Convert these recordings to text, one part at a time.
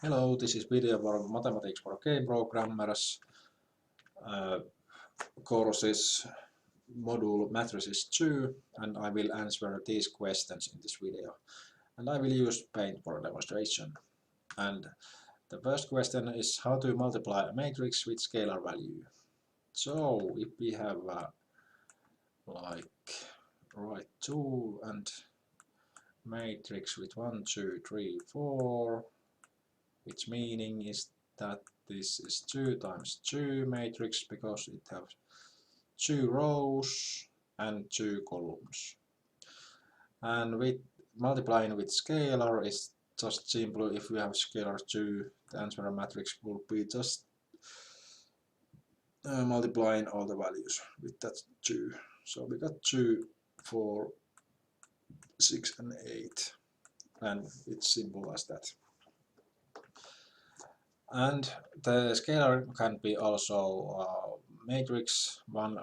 Hello, this is video for Mathematics for Game Programmers courses module matrices 2, and I will answer these questions in this video. And I will use Paint for demonstration. And the first question is how to multiply a matrix with scalar value. So if we have right tool and matrix with 1, 2, 3, 4, which meaning is that this is 2 times 2 matrix because it has 2 rows and 2 columns. And with multiplying with scalar is just simple. If we have scalar 2, the answer matrix will be just multiplying all the values with that 2. So we got 2, 4, 6 and 8, and it's simple as that. And the scalar can be also matrix one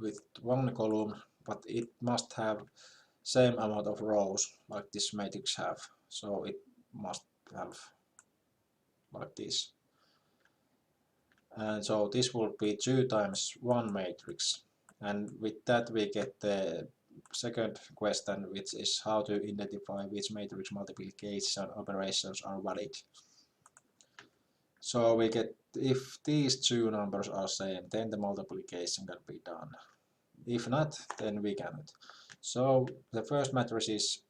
with one column, but it must have same amount of rows like this matrix have. So it must have like this. And so this will be 2 times 1 matrix. And with that we get the second question, which is how to identify which matrix multiplication operations are valid. So we get if these two numbers are same, then the multiplication can be done. If not, then we cannot. So the first matrix's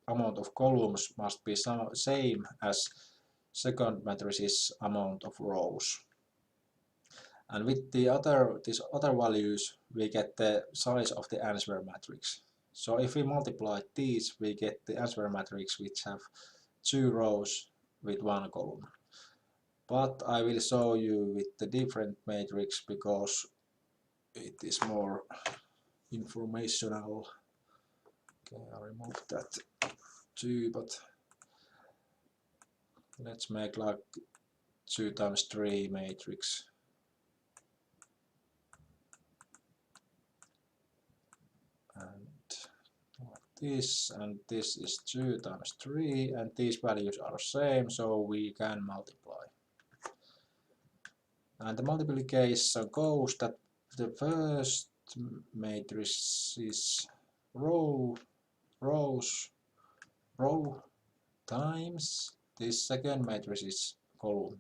amount of columns must be same as second matrix's amount of rows. And with these other values, we get the size of the answer matrix. So if we multiply these, we get the answer matrix which have 2 rows with 1 column. But I will show you with the different matrix because it is more informational. Okay, I remove that too, but let's make like 2 times 3 matrix. And this is 2 times 3, and these values are same, so we can multiply. And the multiplication goes that the first matrix is row times this second matrix is column.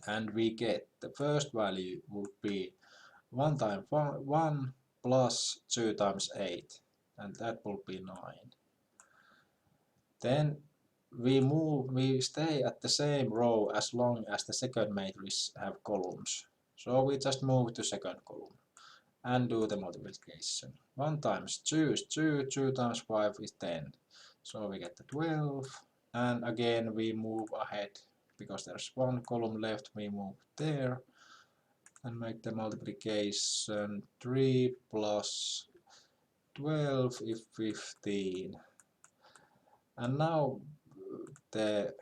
And we get the first value would be 1 times 1 plus 2 times 8, and that will be 9. Then we stay at the same row as long as the second matrix have columns. So we just move to second column and do the multiplication. 1 times 2 is 2, 2 times 5 is 10. So we get the 12, and again we move ahead because there's one column left, we move there and make the multiplication. 3 plus 12 is 15. And now the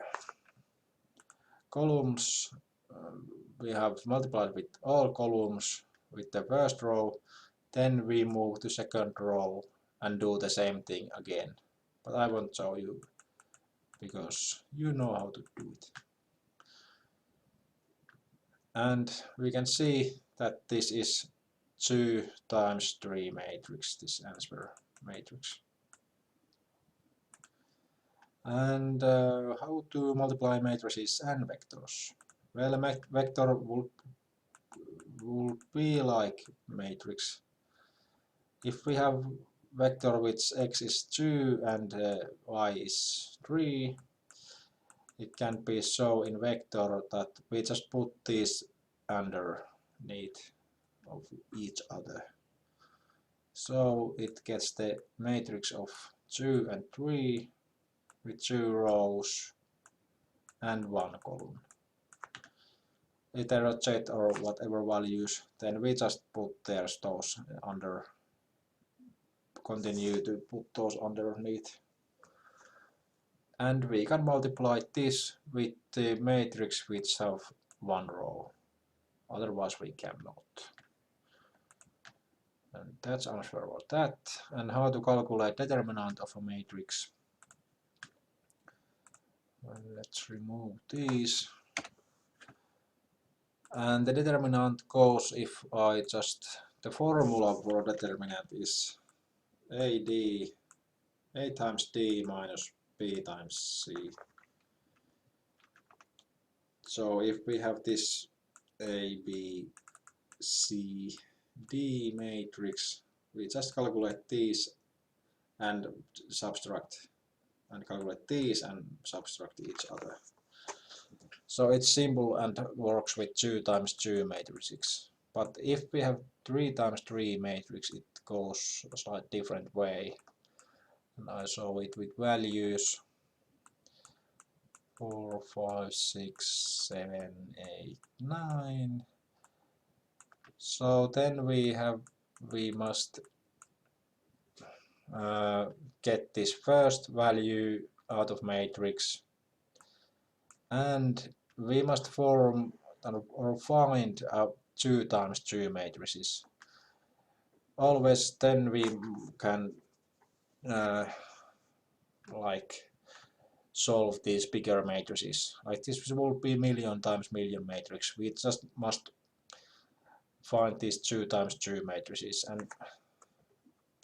columns we have multiplied with all columns with the first row, then we move to second row and do the same thing again. But I won't show you because you know how to do it. And we can see that this is 2 times 3 matrix, this answer matrix. And how to multiply matrices and vectors? Well, a vector would be like matrix. If we have vector which x is 2 and y is 3, it can be shown in vector that we just put these underneath of each other. So it gets the matrix of 2 and 3 with 2 rows and 1 column. Either z or whatever values, then we just put those under, continue to put those underneath. And we can multiply this with the matrix which have 1 row, otherwise we cannot. And that's answer for that. And how to calculate determinant of a matrix. let's remove these. And the determinant goes if I just, the formula for determinant is A times D minus B times C. So if we have this A, B, C, D matrix, we just calculate these and subtract, and calculate these and subtract each other. So it's simple and works with 2 times 2 matrices. But if we have 3 times 3 matrix, it goes a slightly different way. And I show it with values 4, 5, 6, 7, 8, 9. So then we must get this first value out of matrix, and we must form or find 2 times 2 matrices. Always then we can like solve these bigger matrices. Like this will be million times million matrix. We just must find these 2 times 2 matrices and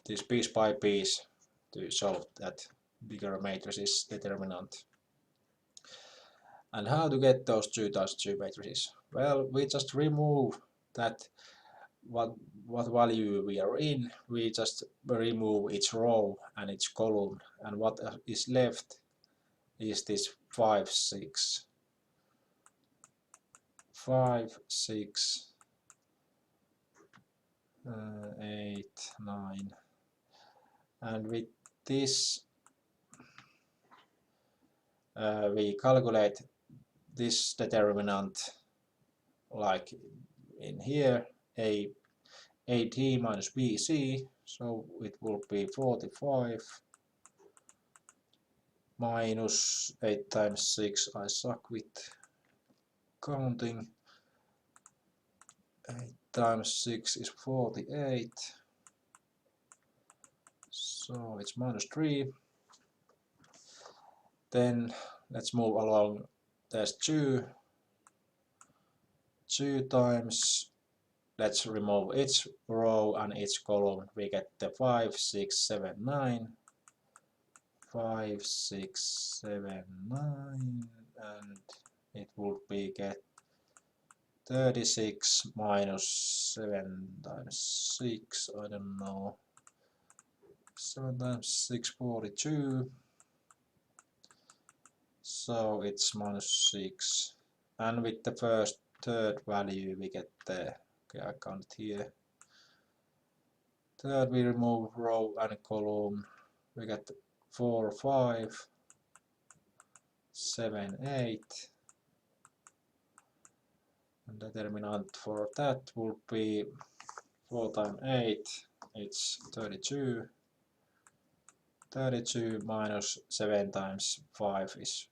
this piece by piece to solve that bigger matrices determinant. And how to get those 2 times 2 matrices? Well, we just remove that what value we are in. We just remove its row and its column, and what is left is this 5, 6, 5, 6, 8, 9, and with this we calculate this determinant like in here, AD minus BC, so it will be 45 minus 8 times 6, I suck with counting, 8 times 6 is 48, so it's minus 3. Then let's move along, there's 2 times, let's remove each row and each column, we get the 5, 6, 7, 9, 5, 6, 7, 9, and it would be get 36 minus 7 times 6, I don't know, 7 times 6, 42, so it's minus 6, and with the third value we get the, okay, I count here, third we remove row and column, we get 4, 5, 7, 8, and determinant for that would be 4 times 8, it's 32, 32 minus 7 times 5 is,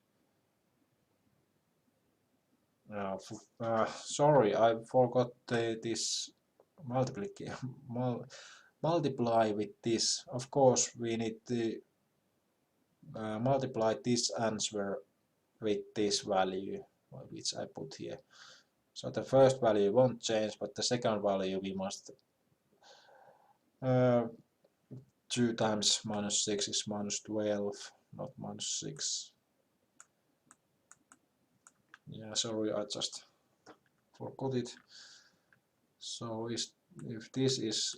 sorry, I forgot this multiply with this. Of course we need to multiply this answer with this value which I put here. So the first value won't change, but the second value we must 2 times minus 6 is minus 12, not minus 6. Yeah, sorry, I just forgot it. So if this is,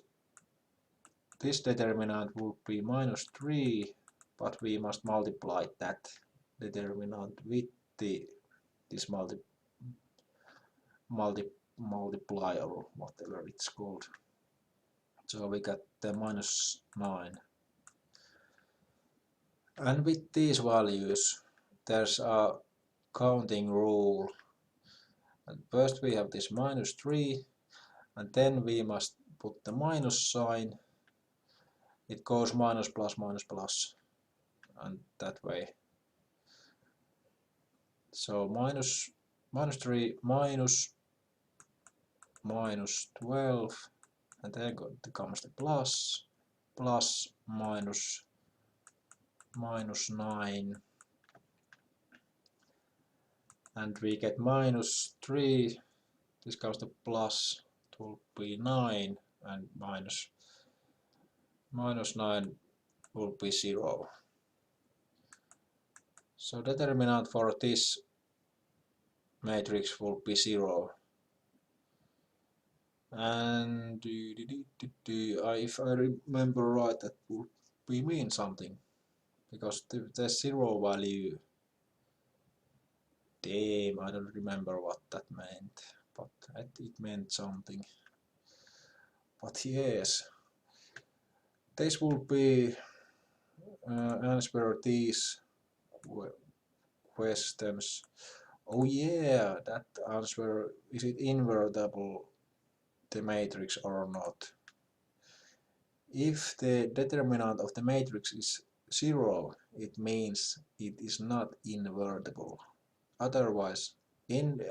this determinant would be minus 3, but we must multiply that determinant with this multiplier or whatever it's called. So we got the minus 9. And with these values there's a counting rule. And first we have this minus 3, and then we must put the minus sign. It goes minus plus minus plus, and that way. So minus 3 minus 12, and then comes the plus minus 9, and we get -3, this goes to plus, it will be 9, and minus 9 will be 0. So determinant for this matrix will be 0. And if I remember right, that would be mean something, because the 0 value, damn, I don't remember what that meant, but it meant something. But yes, this will be answer these questions. Oh yeah, that answer, is it invertible, the matrix, or not? If the determinant of the matrix is 0, it means it is not invertible. Otherwise, in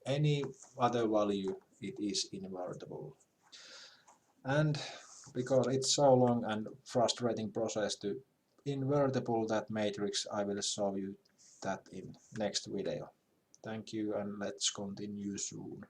any other value, it is invertible. And because it's so long and frustrating process to invertible that matrix, I will show you that in next video. Thank you, and let's continue soon.